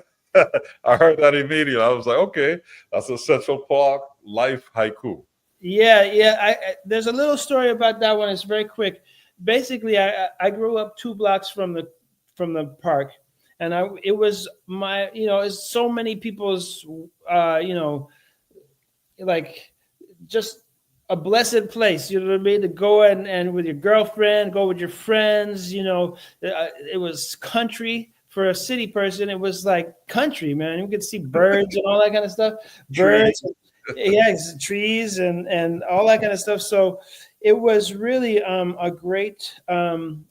I heard that immediately. I was like, okay, that's a Central Park life haiku. Yeah. There's a little story about that one. It's very quick. Basically, I grew up 2 blocks from the park. And it was my, it's so many people's, like just a blessed place, you know what I mean? To go and with your girlfriend, go with your friends, it was country for a city person. It was like country, man. You could see birds and all that kind of stuff. Birds, trees and all that kind of stuff. So it was really a great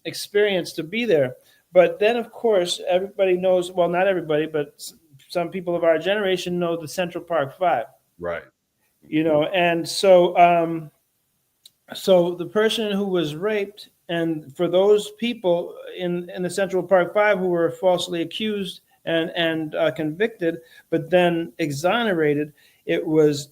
experience to be there. But then, of course, everybody knows, well, not everybody, but some people of our generation know the Central Park 5. Right. And so so the person who was raped, and for those people in the Central Park 5 who were falsely accused and convicted, but then exonerated, it was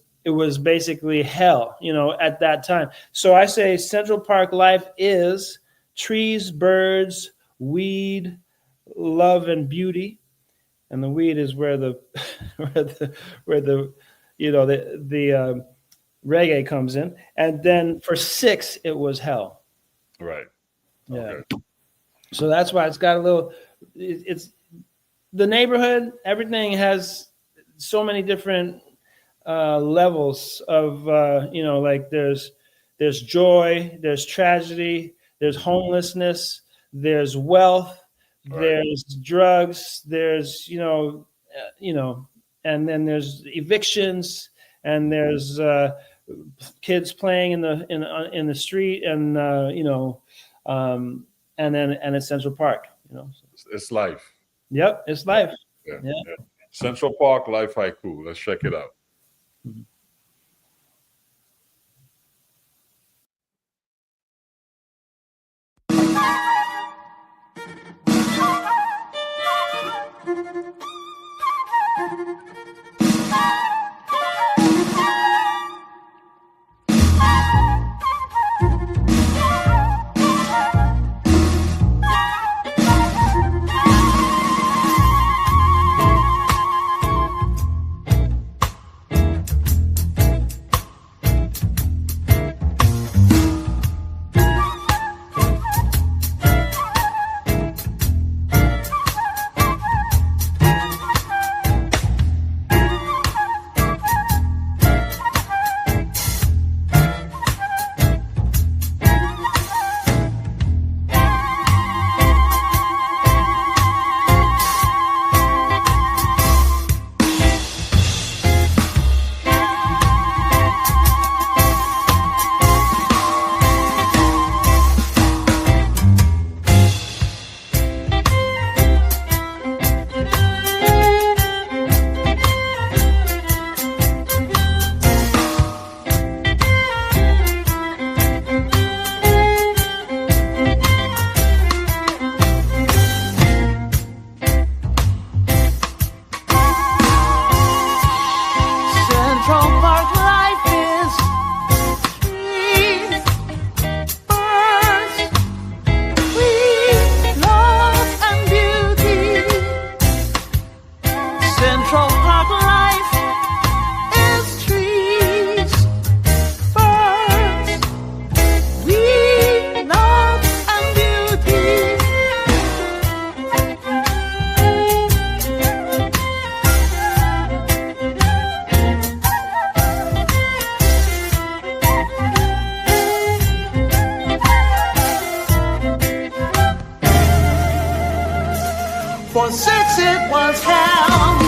basically hell, at that time. So I say Central Park life is trees, birds, weed, love, and beauty, and the weed is where the reggae comes in, and then for 6 it was hell. Right. Yeah. Okay. So that's why it's got a little. It's the neighborhood. Everything has so many different levels of like there's joy, there's tragedy, there's homelessness. There's wealth, right. There's drugs, there's, and then there's evictions, and there's kids playing in the street, and and it's Central Park. It's life. Yep, it's life. Yeah. Yeah. Yeah. Central Park Life Haiku. Let's check it out. Mhm. For 6 it was hell.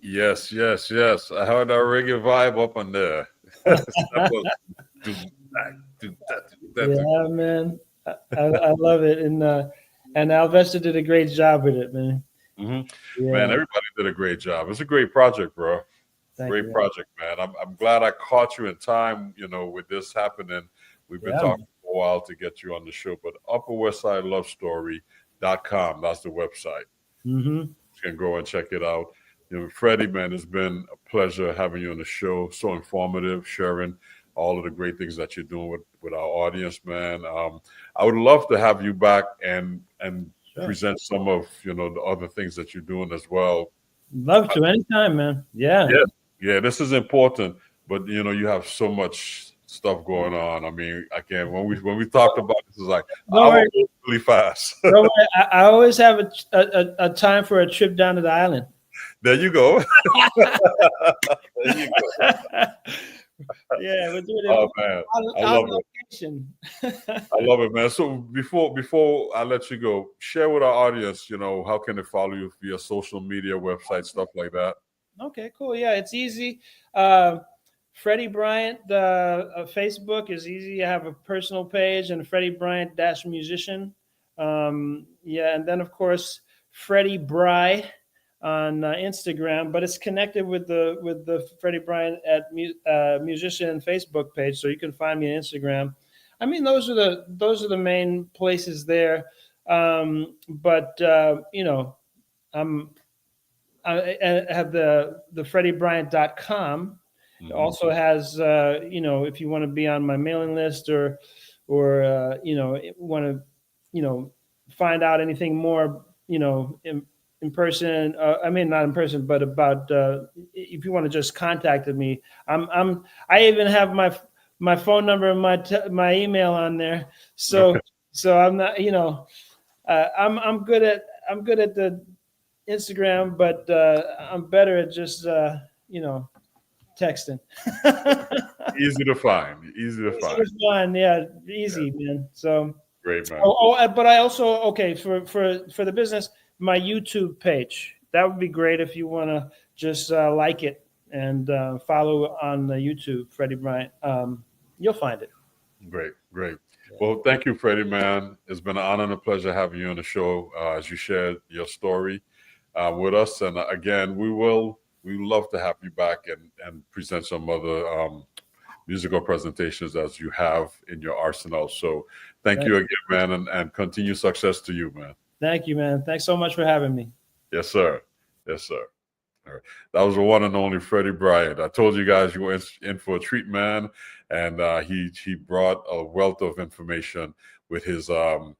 Yes, yes, yes. I heard that reggae vibe up on there. That was do that, do that, do that. Yeah, man. I love it. And Alvesta did a great job with it, man. Man, Yeah. everybody did a great job. It's a great project, bro. Thank Great you. project, man. I'm glad I caught you in time, with this happening. We've been Yeah. talking for a while to get you on the show, but UpperWestSideLoveStory.com, that's the website. Mm-hmm. You can go and check it out. Freddie, man, it's been a pleasure having you on the show. So informative, sharing all of the great things that you're doing with our audience, man. I would love to have you back and Sure. present some of the other things that you're doing as well. Love to anytime, man. Yeah. Yeah, this is important, but you have so much stuff going on. I mean, again, when we talked about this, is like Don't worry. really fast. Don't worry. I always have a time for a trip down to the island. There you go. There you go. Yeah, we're doing it. Oh man, I love it. Location. I love it, man. So before I let you go, share with our audience, how can they follow you via social media, website, stuff like that. Okay, cool. Yeah, it's easy. Freddie Bryant, Facebook is easy. I have a personal page and Freddie Bryant -musician. Yeah, and then of course Freddie Bry on Instagram, but it's connected with the Freddie Bryant at musician Facebook page, so you can find me on Instagram. I mean, those are the main places there. But I have the FreddieBryant.com. Mm-hmm. Also has if you want to be on my mailing list or want to find out anything more in person. I mean, not in person, but about if you want to just contact me. I even have my phone number and my email on there. So Okay. so I'm not I'm good at the Instagram, but I'm better at just texting. Easy to find. Easy to find. Fun, yeah, easy, man. So Great, man. but I also for the business, my YouTube page. That would be great if you want to just like it and follow on the YouTube, Freddie Bryant. You'll find it. Great. Well, thank you, Freddie, man. It's been an honor and a pleasure having you on the show as you shared your story with us. And again, we love to have you back and present some other musical presentations as you have in your arsenal. So thank you again, man, and continue success to you, man. Thank you, man. Thanks so much for having me. Yes, sir. Yes, sir. All right. That was the one and only Freddie Bryant. I told you guys you were in for a treat, man. And he brought a wealth of information with his Upper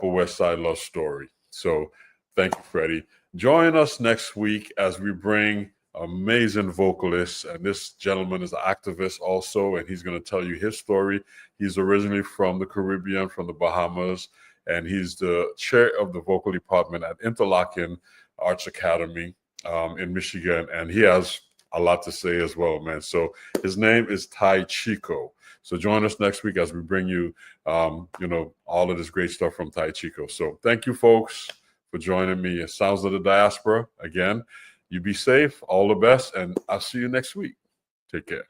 West Side love story. So thank you, Freddie. Join us next week as we bring amazing vocalists. And this gentleman is an activist also, and he's going to tell you his story. He's originally from the Caribbean, from the Bahamas, and he's the chair of the vocal department at Interlochen Arts Academy in Michigan. And he has a lot to say as well, man. So his name is Ty Chico. So join us next week as we bring you, all of this great stuff from Ty Chico. So thank you, folks, for joining me. It Sounds of the Diaspora. Again, you be safe, all the best, and I'll see you next week. Take care.